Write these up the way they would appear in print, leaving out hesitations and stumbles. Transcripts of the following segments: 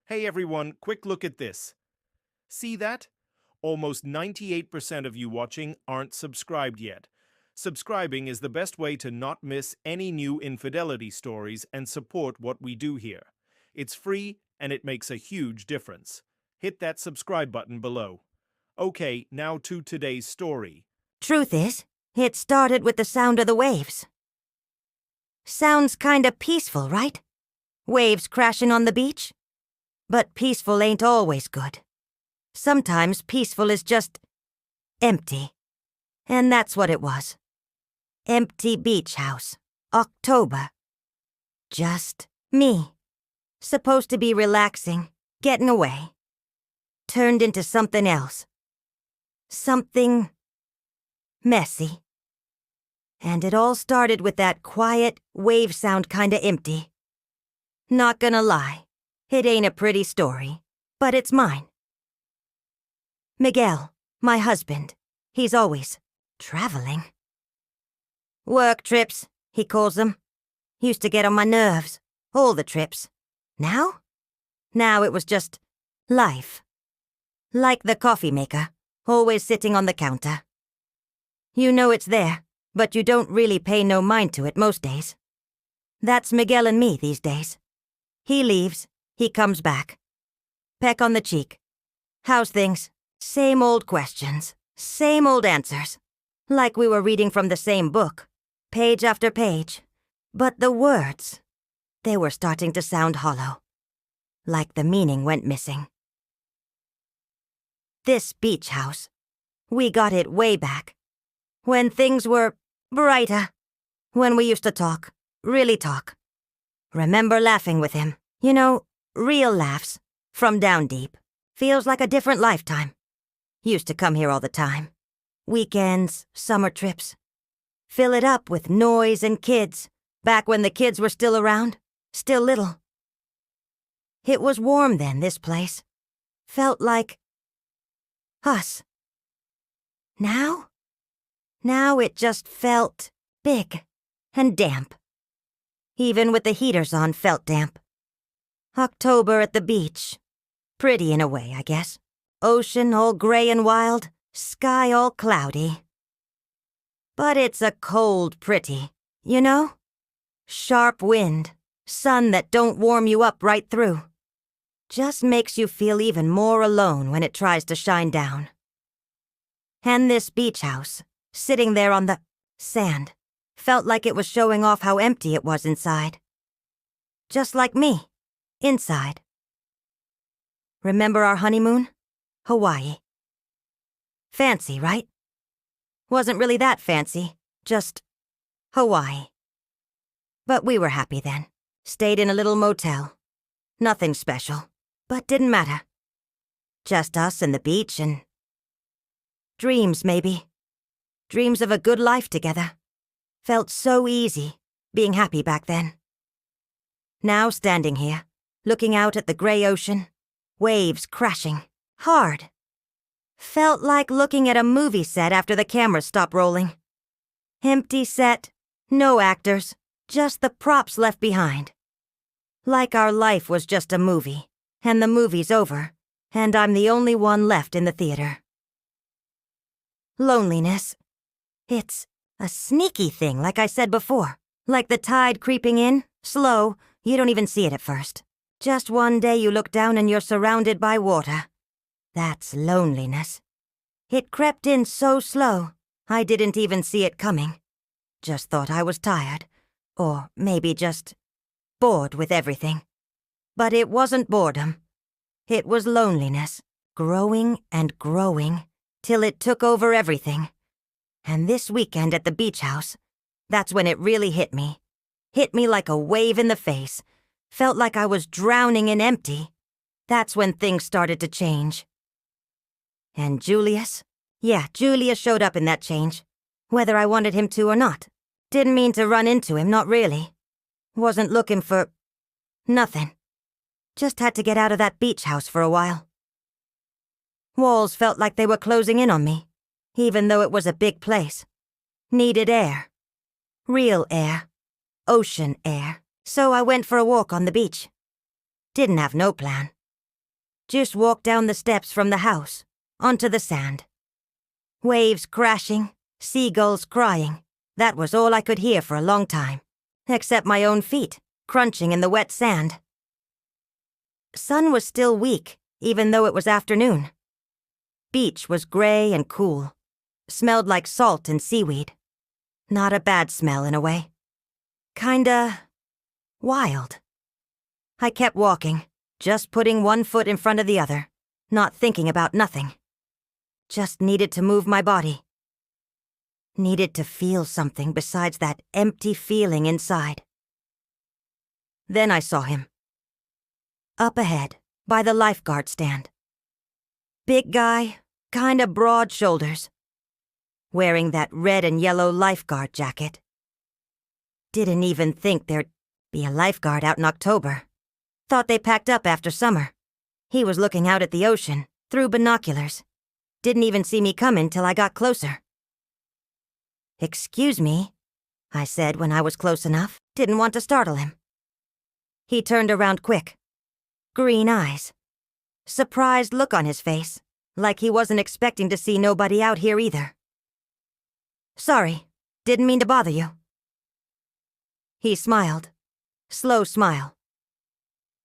Hey everyone, quick look at this. See that? Almost 98% of you watching aren't subscribed yet. Subscribing is the best way to not miss any new infidelity stories and support what we do here. It's free and it makes a huge difference. Hit that subscribe button below. Okay, now to today's story. Truth is, it started with the sound of the waves. Sounds kinda peaceful, right? Waves crashing on the beach? But peaceful ain't always good. Sometimes peaceful is just empty. And that's what it was. Empty beach house. October. Just me. Supposed to be relaxing, getting away. Turned into something else. Something messy. And it all started with that quiet, wave sound kinda empty. Not gonna lie, it ain't a pretty story, but it's mine. Miguel, my husband, he's always traveling. Work trips, he calls them. Used to get on my nerves, all the trips. Now? Now it was just life. Like the coffee maker, always sitting on the counter. You know it's there, but you don't really pay no mind to it most days. That's Miguel and me these days. He leaves, he comes back. Peck on the cheek. How's things? Same old questions, same old answers. Like we were reading from the same book, page after page. But the words, they were starting to sound hollow. Like the meaning went missing. This beach house, we got it way back. When things were brighter. When we used to talk, really talk. Remember laughing with him. You know, real laughs, from down deep. Feels like a different lifetime. Used to come here all the time. Weekends, summer trips. Fill it up with noise and kids, back when the kids were still around, still little. It was warm then, this place. Felt like us. Now? Now it just felt big and damp. Even with the heaters on, felt damp. October at the beach. Pretty in a way, I guess. Ocean all gray and wild, sky all cloudy. But it's a cold pretty, you know? Sharp wind, sun that don't warm you up right through. Just makes you feel even more alone when it tries to shine down. And this beach house, sitting there on the sand, felt like it was showing off how empty it was inside. Just like me, inside. Remember our honeymoon? Hawaii. Fancy, right? Wasn't really that fancy, just Hawaii. But we were happy then. Stayed in a little motel. Nothing special, but didn't matter. Just us and the beach and dreams, maybe. Dreams of a good life together. Felt so easy, being happy back then. Now standing here, looking out at the gray ocean, waves crashing, hard. Felt like looking at a movie set after the cameras stopped rolling. Empty set, no actors, just the props left behind. Like our life was just a movie, and the movie's over, and I'm the only one left in the theater. Loneliness. It's a sneaky thing, like I said before. Like the tide creeping in, slow, you don't even see it at first. Just one day you look down and you're surrounded by water. That's loneliness. It crept in so slow, I didn't even see it coming. Just thought I was tired, or maybe just bored with everything. But it wasn't boredom. It was loneliness, growing and growing, till it took over everything. And this weekend at the beach house, that's when it really hit me. Hit me like a wave in the face. Felt like I was drowning in empty. That's when things started to change. And Julius? Yeah, Julius showed up in that change. Whether I wanted him to or not. Didn't mean to run into him, not really. Wasn't looking for nothing. Just had to get out of that beach house for a while. Walls felt like they were closing in on me, even though it was a big place. Needed air. Real air. Ocean air. So I went for a walk on the beach. Didn't have no plan. Just walked down the steps from the house, onto the sand. Waves crashing, seagulls crying. That was all I could hear for a long time, except my own feet, crunching in the wet sand. Sun was still weak, even though it was afternoon. Beach was gray and cool. Smelled like salt and seaweed. Not a bad smell in a way. Kinda wild. I kept walking, just putting one foot in front of the other, not thinking about nothing. Just needed to move my body. Needed to feel something besides that empty feeling inside. Then I saw him. Up ahead, by the lifeguard stand. Big guy, kinda broad shoulders. Wearing that red and yellow lifeguard jacket. Didn't even think there'd be a lifeguard out in October. Thought they packed up after summer. He was looking out at the ocean, through binoculars. Didn't even see me coming till I got closer. "Excuse me," I said when I was close enough. Didn't want to startle him. He turned around quick. Green eyes. Surprised look on his face, like he wasn't expecting to see nobody out here either. "Sorry, didn't mean to bother you." He smiled. Slow smile.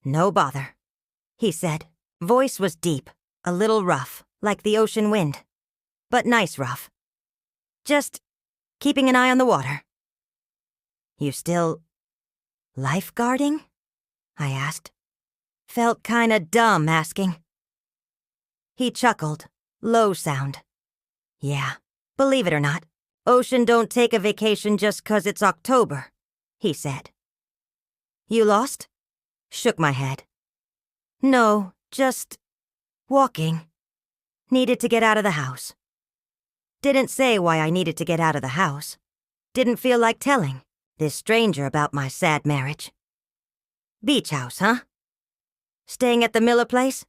"No bother," he said. Voice was deep, a little rough, like the ocean wind. But nice rough. "Just keeping an eye on the water." "You still lifeguarding?" I asked. Felt kinda dumb asking. He chuckled, low sound. "Yeah, believe it or not, ocean don't take a vacation just 'cause it's October," he said. "You lost?" Shook my head. "No, just walking. Needed to get out of the house." Didn't say why I needed to get out of the house. Didn't feel like telling this stranger about my sad marriage. "Beach house, huh? Staying at the Miller place?"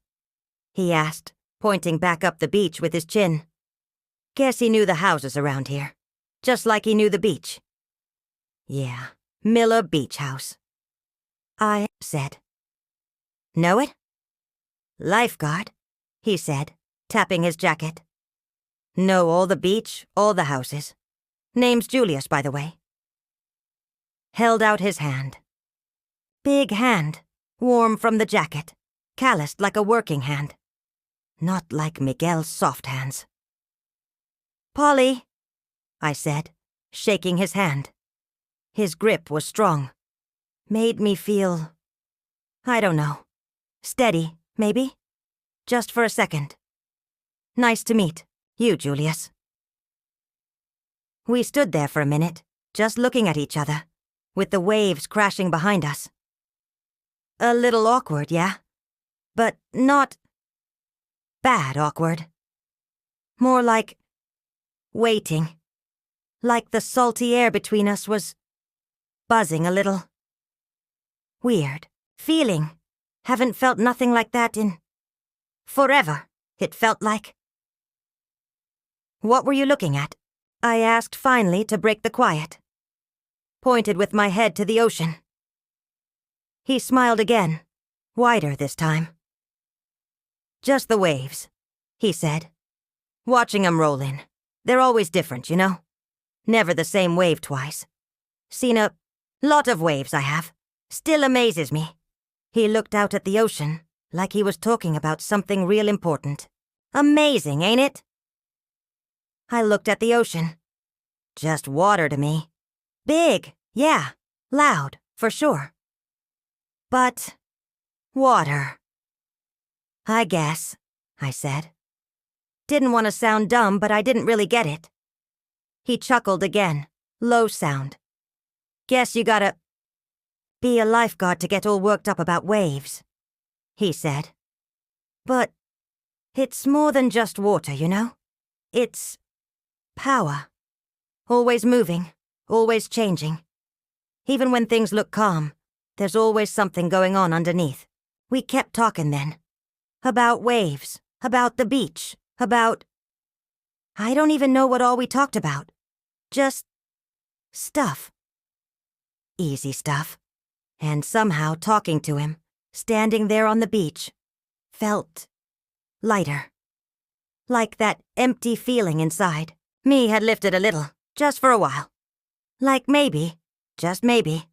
he asked, pointing back up the beach with his chin. Guess he knew the houses around here, just like he knew the beach. "Yeah, Miller Beach House," I said. "Know it?" "Lifeguard," he said, tapping his jacket. "Know all the beach, all the houses. Name's Julius, by the way." Held out his hand. Big hand, warm from the jacket, calloused like a working hand. Not like Miguel's soft hands. "Polly," I said, shaking his hand. His grip was strong. Made me feel, I don't know, steady, maybe? Just for a second. "Nice to meet you, Julius." We stood there for a minute, just looking at each other, with the waves crashing behind us. A little awkward, yeah? But not bad awkward. More like waiting. Like the salty air between us was buzzing a little. Weird. Feeling. Haven't felt nothing like that in forever, it felt like. "What were you looking at?" I asked finally to break the quiet. Pointed with my head to the ocean. He smiled again, wider this time. "Just the waves," he said. "Watching 'em roll in. They're always different, you know? Never the same wave twice. Seen a lot of waves I have. Still amazes me." He looked out at the ocean, like he was talking about something real important. "Amazing, ain't it?" I looked at the ocean. Just water to me. Big, yeah. Loud, for sure. But water. "I guess," I said. Didn't want to sound dumb, but I didn't really get it. He chuckled again, low sound. "Guess you gotta be a lifeguard to get all worked up about waves," he said. "But it's more than just water, you know? It's power. Always moving, always changing. Even when things look calm, there's always something going on underneath." We kept talking then. About waves, about the beach, about... I don't even know what all we talked about. Just stuff. Easy stuff. And somehow talking to him, standing there on the beach, felt lighter. Like that empty feeling inside. Me had lifted a little, just for a while. Like maybe, just maybe,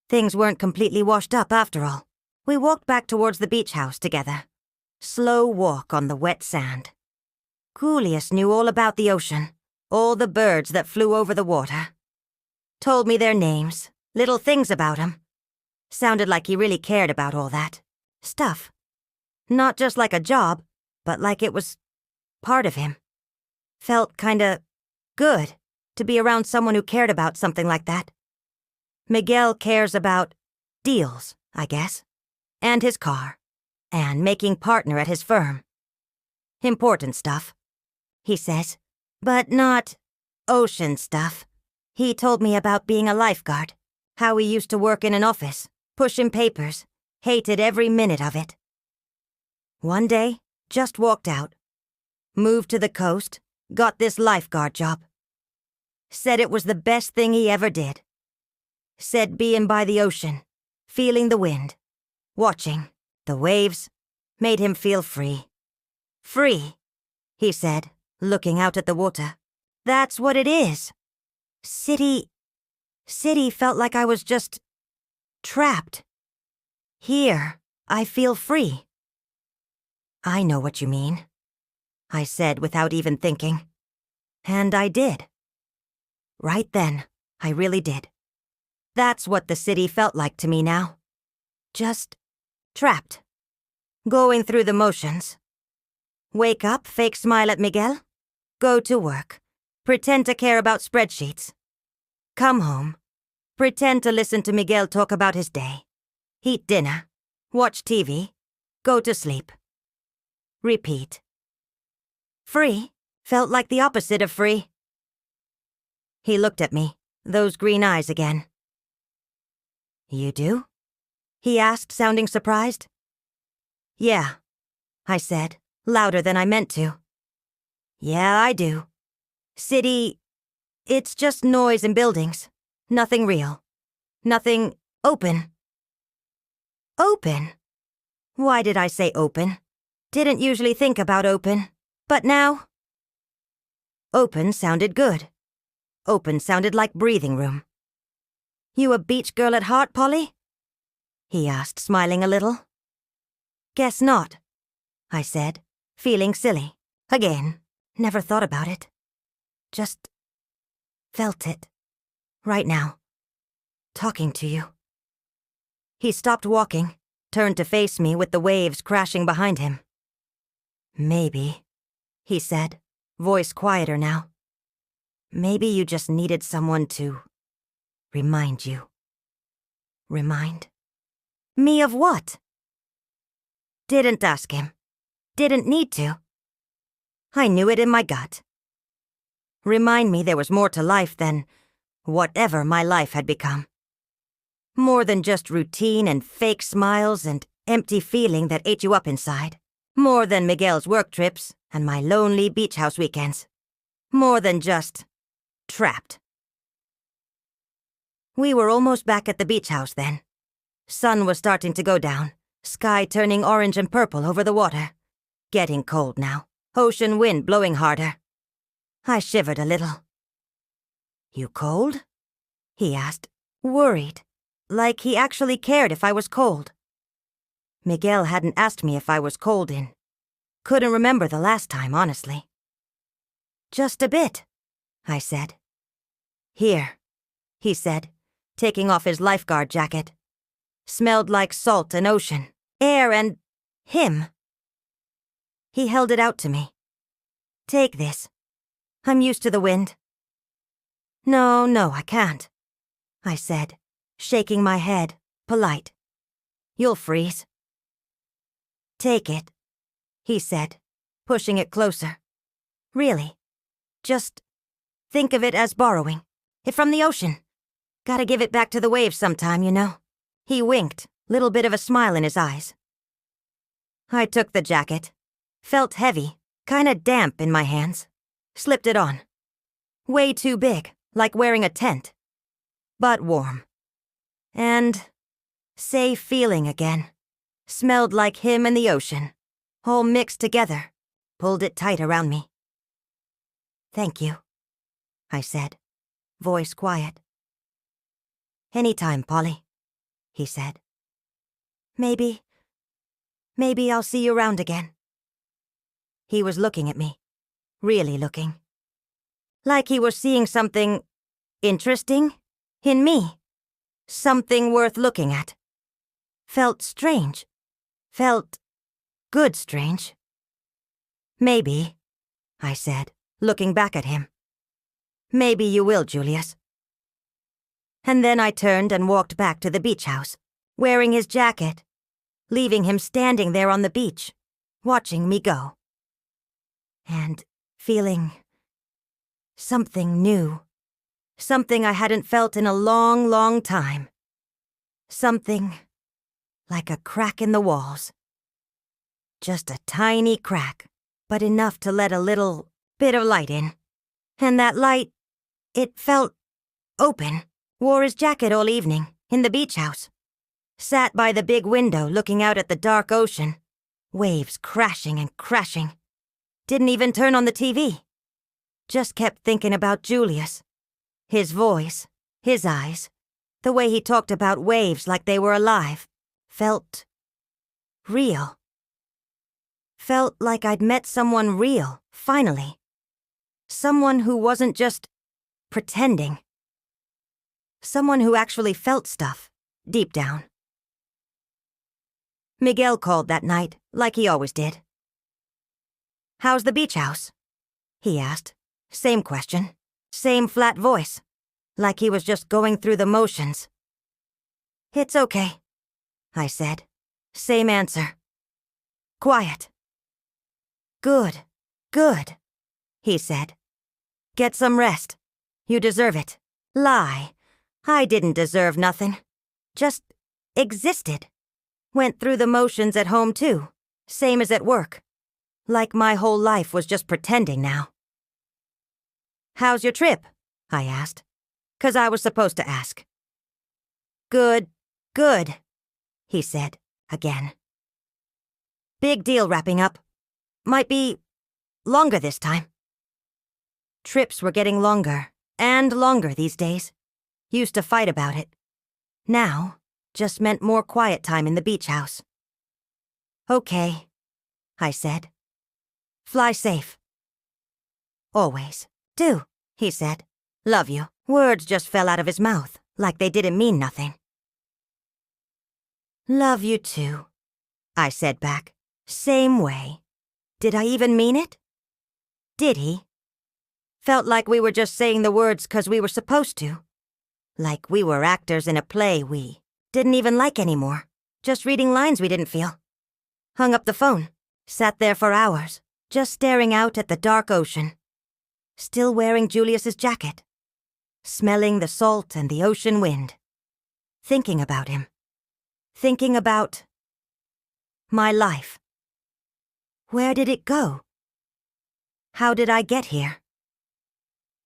things weren't completely washed up after all. We walked back towards the beach house together. Slow walk on the wet sand. Coolius knew all about the ocean, all the birds that flew over the water. Told me their names, little things about 'em. Sounded like he really cared about all that stuff. Not just like a job, but like it was part of him. Felt kinda good to be around someone who cared about something like that. Miguel cares about deals, I guess, and his car, and making partner at his firm. Important stuff, he says, but not ocean stuff. He told me about being a lifeguard, how he used to work in an office, pushing papers, hated every minute of it. One day, just walked out. Moved to the coast, got this lifeguard job. Said it was the best thing he ever did. Said being by the ocean, feeling the wind, watching the waves, made him feel free. Free, he said, looking out at the water. That's what it is. City felt like I was just trapped. Here, I feel free. I know what you mean, I said without even thinking. And I did. Right then, I really did. That's what the city felt like to me now. Just trapped. Going through the motions. Wake up, fake smile at Miguel. Go to work. Pretend to care about spreadsheets. Come home. Pretend to listen to Miguel talk about his day. Eat dinner. Watch TV. Go to sleep. Repeat. Free felt like the opposite of free. He looked at me, those green eyes again. You do? He asked, sounding surprised. Yeah, I said, louder than I meant to. Yeah, I do. City, it's just noise and buildings. Nothing real. Nothing open. Open? Why did I say open? Didn't usually think about open, but now? Open sounded good. Open sounded like breathing room. You a beach girl at heart, Polly? He asked, smiling a little. Guess not, I said, feeling silly. Again, never thought about it. Just felt it. Right now. Talking to you. He stopped walking, turned to face me with the waves crashing behind him. Maybe, he said, voice quieter now. Maybe you just needed someone to remind you. Remind? Me of what? Didn't ask him. Didn't need to. I knew it in my gut. Remind me there was more to life than whatever my life had become. More than just routine and fake smiles and empty feeling that ate you up inside. More than Miguel's work trips and my lonely beach house weekends. More than just trapped. We were almost back at the beach house then. Sun was starting to go down, sky turning orange and purple over the water. Getting cold now, ocean wind blowing harder. I shivered a little. You cold? He asked, worried, like he actually cared if I was cold. Miguel hadn't asked me if I was cold in. Couldn't remember the last time, honestly. Just a bit, I said. Here, he said, taking off his lifeguard jacket. Smelled like salt and ocean, air and him. He held it out to me. Take this. I'm used to the wind. No, I can't, I said, shaking my head, polite. You'll freeze. Take it, he said, pushing it closer. Really, just think of it as borrowing. It from the ocean. Gotta give it back to the waves sometime, you know. He winked, little bit of a smile in his eyes. I took the jacket. Felt heavy, kinda damp in my hands. Slipped it on. Way too big, like wearing a tent. But warm. And safe feeling again. Smelled like him and the ocean. All mixed together, pulled it tight around me. "Thank you," I said, voice quiet. "Anytime, Polly," he said. Maybe I'll see you around again." He was looking at me, really looking. Like he was seeing something interesting in me, something worth looking at. Felt strange. Felt good strange. "Maybe," I said, looking back at him. "Maybe you will, Julius." And then I turned and walked back to the beach house, wearing his jacket, leaving him standing there on the beach, watching me go. And feeling something new. Something I hadn't felt in a long, long time. Something like a crack in the walls. Just a tiny crack, but enough to let a little bit of light in. And that light, it felt open. Wore his jacket all evening, in the beach house. Sat by the big window looking out at the dark ocean. Waves crashing and crashing. Didn't even turn on the TV. Just kept thinking about Julius. His voice, his eyes, the way he talked about waves like they were alive. Felt real. Felt like I'd met someone real, finally. Someone who wasn't just pretending. Someone who actually felt stuff, deep down. Miguel called that night, like he always did. "How's the beach house?" he asked. Same question, same flat voice, like he was just going through the motions. "It's okay," I said. Same answer. Quiet. "Good, good," he said. "Get some rest. You deserve it." Lie. I didn't deserve nothing. Just existed. Went through the motions at home too, same as at work. Like my whole life was just pretending now. "How's your trip?" I asked, 'cause I was supposed to ask. "Good, good," he said, again. "Big deal wrapping up. Might be longer this time." Trips were getting longer and longer these days. Used to fight about it. Now, just meant more quiet time in the beach house. "Okay," I said. "Fly safe." "Always. Do," he said. "Love you." Words just fell out of his mouth, like they didn't mean nothing. "Love you too," I said back. Same way. Did I even mean it? Did he? Felt like we were just saying the words 'cause we were supposed to. Like we were actors in a play we didn't even like anymore. Just reading lines we didn't feel. Hung up the phone. Sat there for hours, just staring out at the dark ocean. Still wearing Julius's jacket. Smelling the salt and the ocean wind. Thinking about him. Thinking about my life. Where did it go? How did I get here?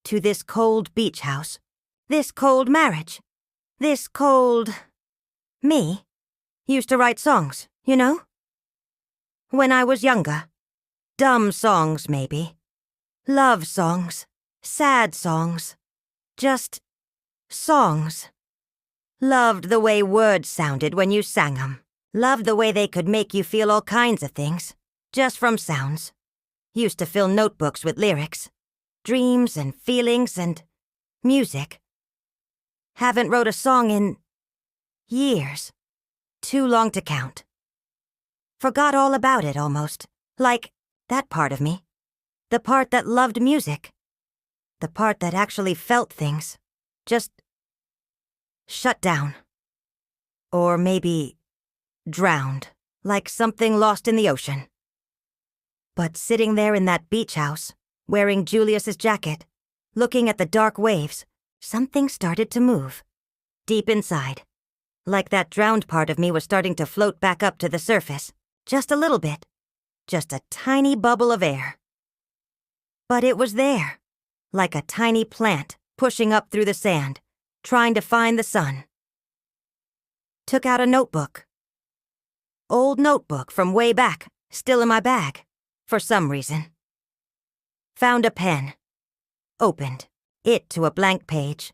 To this cold beach house. This cold marriage. This cold... Me? Used to write songs, you know? When I was younger. Dumb songs, maybe. Love songs. Sad songs. Just songs. Loved the way words sounded when you sang 'em. Loved the way they could make you feel all kinds of things, just from sounds. Used to fill notebooks with lyrics. Dreams and feelings and music. Haven't wrote a song in years. Too long to count. Forgot all about it almost. Like that part of me. The part that loved music. The part that actually felt things. Just shut down. Or maybe drowned, like something lost in the ocean. But sitting there in that beach house, wearing Julius's jacket, looking at the dark waves, something started to move. Deep inside. Like that drowned part of me was starting to float back up to the surface. Just a little bit. Just a tiny bubble of air. But it was there. Like a tiny plant pushing up through the sand, trying to find the sun. Took out a notebook. Old notebook from way back, still in my bag. for some reason. Found a pen. Opened it to a blank page.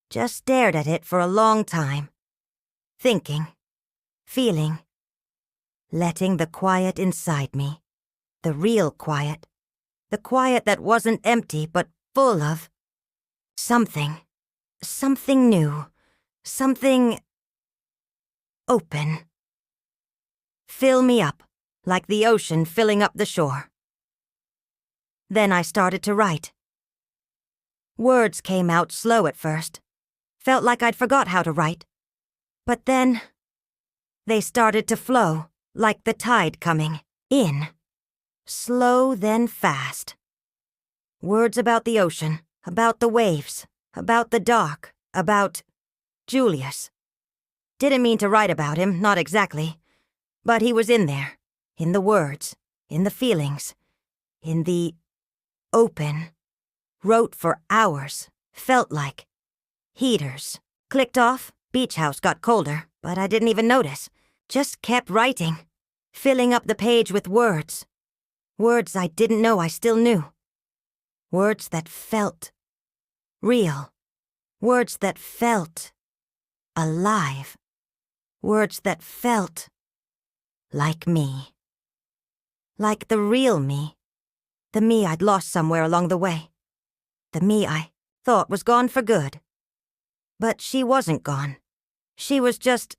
Just stared at it for a long time. Thinking. Feeling. Letting the quiet inside me. The real quiet. The quiet that wasn't empty but full of something. Something new. Something open. Fill me up, like the ocean filling up the shore. Then I started to write. Words came out slow at first. Felt like I'd forgot how to write. But then they started to flow, like the tide coming in. Slow, then fast. Words about the ocean, about the waves, about the dark, about Julius. Didn't mean to write about him, not exactly. But he was in there, in the words, in the feelings, in the open. Wrote for hours, felt like. Heaters. Clicked off, beach house got colder, but I didn't even notice. Just kept writing, filling up the page with words. Words I didn't know I still knew. Words that felt real. Words that felt alive. Words that felt like me. Like the real me. The me I'd lost somewhere along the way. The me I thought was gone for good. But she wasn't gone. She was just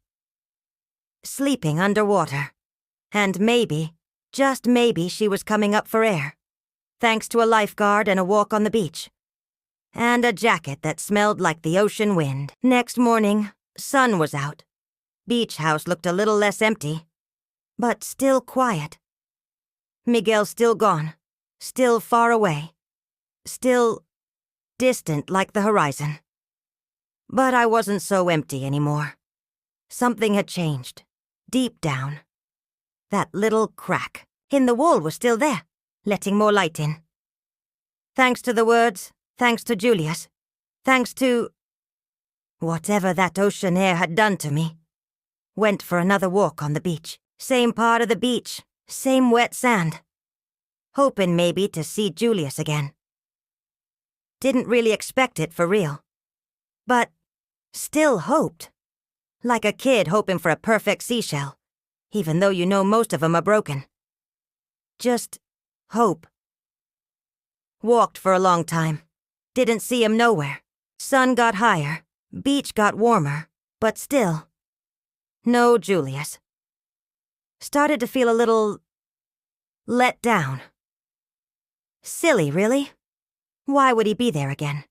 sleeping underwater. And maybe, just maybe, she was coming up for air. Thanks to a lifeguard and a walk on the beach. And a jacket that smelled like the ocean wind. Next morning, sun was out. Beach house looked a little less empty, but still quiet. Miguel still gone, still far away, still distant like the horizon. But I wasn't so empty anymore. Something had changed, deep down. That little crack in the wall was still there, letting more light in. Thanks to the words, thanks to Julius, thanks to whatever that ocean air had done to me. Went for another walk on the beach. Same part of the beach, same wet sand. Hoping maybe to see Julius again. Didn't really expect it for real. But still hoped. Like a kid hoping for a perfect seashell, even though you know most of them are broken. Just hope. Walked for a long time. Didn't see him nowhere. Sun got higher, beach got warmer, but still. No Julius. Started to feel a little let down. Silly, really? Why would he be there again?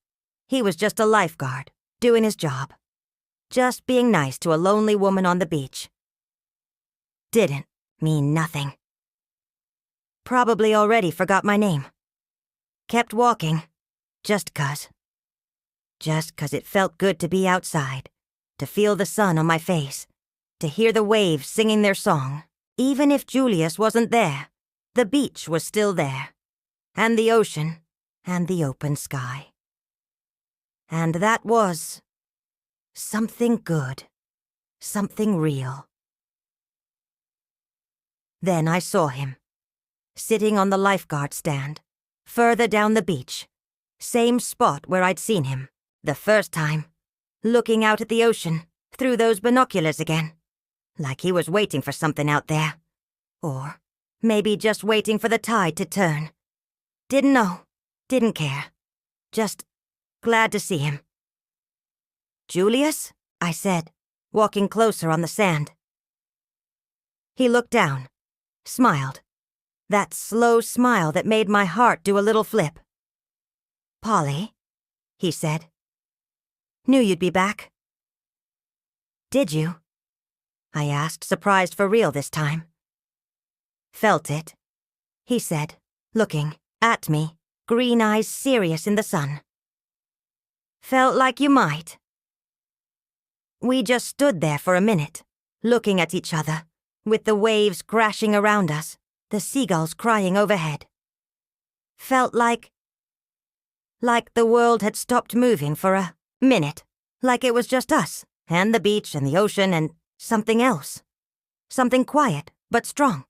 He was just a lifeguard, doing his job. Just being nice to a lonely woman on the beach. Didn't mean nothing. Probably already forgot my name. Kept walking, just 'cause. Just 'cause it felt good to be outside, to feel the sun on my face, to hear the waves singing their song. Even if Julius wasn't there, the beach was still there, and the ocean, and the open sky. And that was something good, something real. Then I saw him, sitting on the lifeguard stand, further down the beach, same spot where I'd seen him, the first time, looking out at the ocean, through those binoculars again. Like he was waiting for something out there. Or maybe just waiting for the tide to turn. Didn't know. Didn't care. Just glad to see him. "Julius?" I said, walking closer on the sand. He looked down, smiled. That slow smile that made my heart do a little flip. "Polly," he said. "Knew you'd be back." "Did you?" I asked, surprised for real this time. "Felt it," he said, looking at me, green eyes serious in the sun. "Felt like you might." We just stood there for a minute, looking at each other, with the waves crashing around us, the seagulls crying overhead. Felt like the world had stopped moving for a minute, like it was just us, and the beach and the ocean and something else. Something quiet, but strong.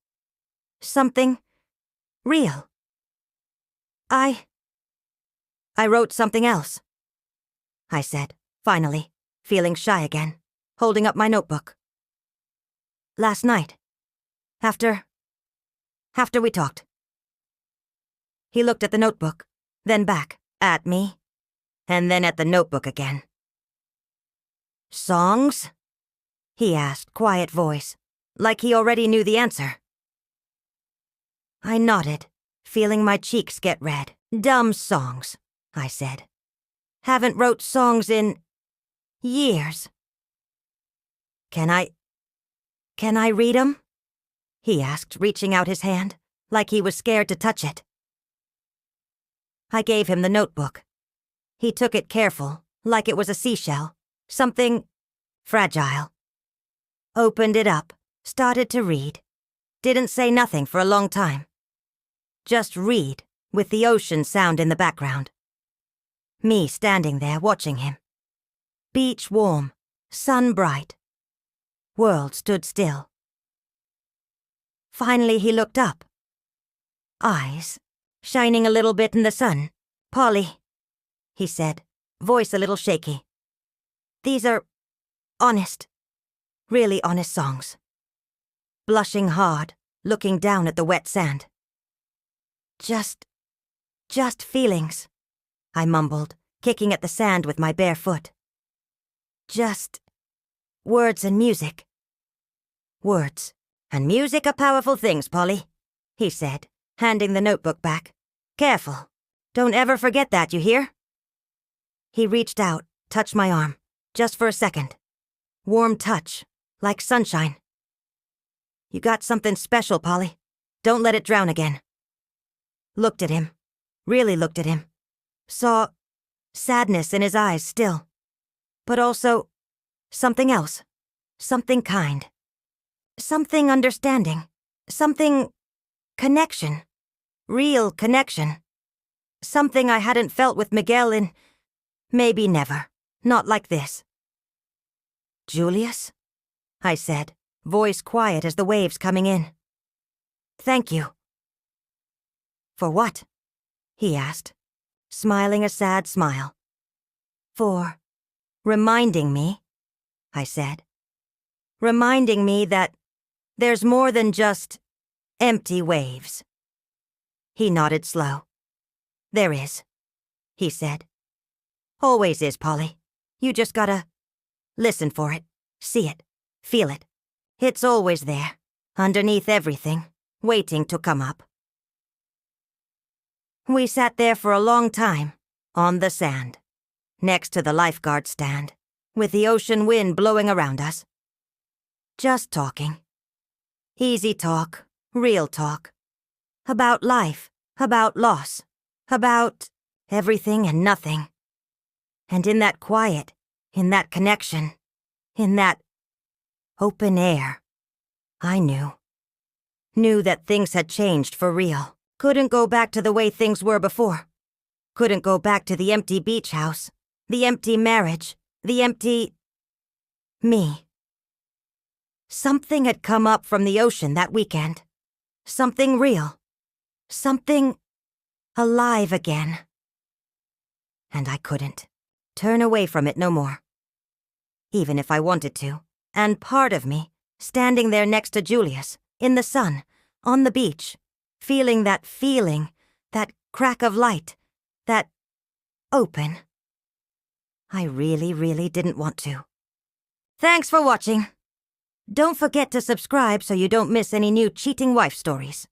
Something real. I wrote something else, I said, finally, feeling shy again, holding up my notebook. Last night. After we talked. He looked at the notebook, then back at me, and then at the notebook again. Songs? He asked, quiet voice, like he already knew the answer. I nodded, feeling my cheeks get red. Dumb songs, I said. Haven't wrote songs in years. Can I read 'em? He asked, reaching out his hand, like he was scared to touch it. I gave him the notebook. He took it careful, like it was a seashell, something fragile. Opened it up, started to read. Didn't say nothing for a long time. Just read, with the ocean sound in the background. Me standing there watching him. Beach warm, sun bright. World stood still. Finally he looked up. Eyes, shining a little bit in the sun. Polly, he said, voice a little shaky. These are honest, really honest songs. Blushing hard, looking down at the wet sand. Just feelings, I mumbled, kicking at the sand with my bare foot. Just words and music. Words and music are powerful things, Polly, he said, handing the notebook back. Careful. Don't ever forget that, you hear? He reached out, touched my arm, just for a second. Warm touch, like sunshine. You got something special, Polly. Don't let it drown again. Looked at him. Really looked at him. Saw sadness in his eyes still. But also something else. Something kind. Something understanding. Something connection. Real connection. Something I hadn't felt with Miguel in maybe never. Not like this. Julius? I said, voice quiet as the waves coming in. Thank you. For what? He asked, smiling a sad smile. For reminding me, I said. Reminding me that there's more than just empty waves. He nodded slow. There is, he said. Always is, Polly. You just gotta listen for it, see it, feel it. It's always there, underneath everything, waiting to come up. We sat there for a long time, on the sand, next to the lifeguard stand, with the ocean wind blowing around us. Just talking. Easy talk, real talk. About life, about loss, about everything and nothing. And in that quiet, in that connection, in that open air, I knew. Knew that things had changed for real. Couldn't go back to the way things were before. Couldn't go back to the empty beach house, the empty marriage, the empty me. Something had come up from the ocean that weekend. Something real. Something alive again. And I couldn't turn away from it no more. Even if I wanted to. And part of me, standing there next to Julius, in the sun, on the beach, feeling, that crack of light, that open. I really, really didn't want to. Thanks for watching. Don't forget to subscribe so you don't miss any new cheating wife stories.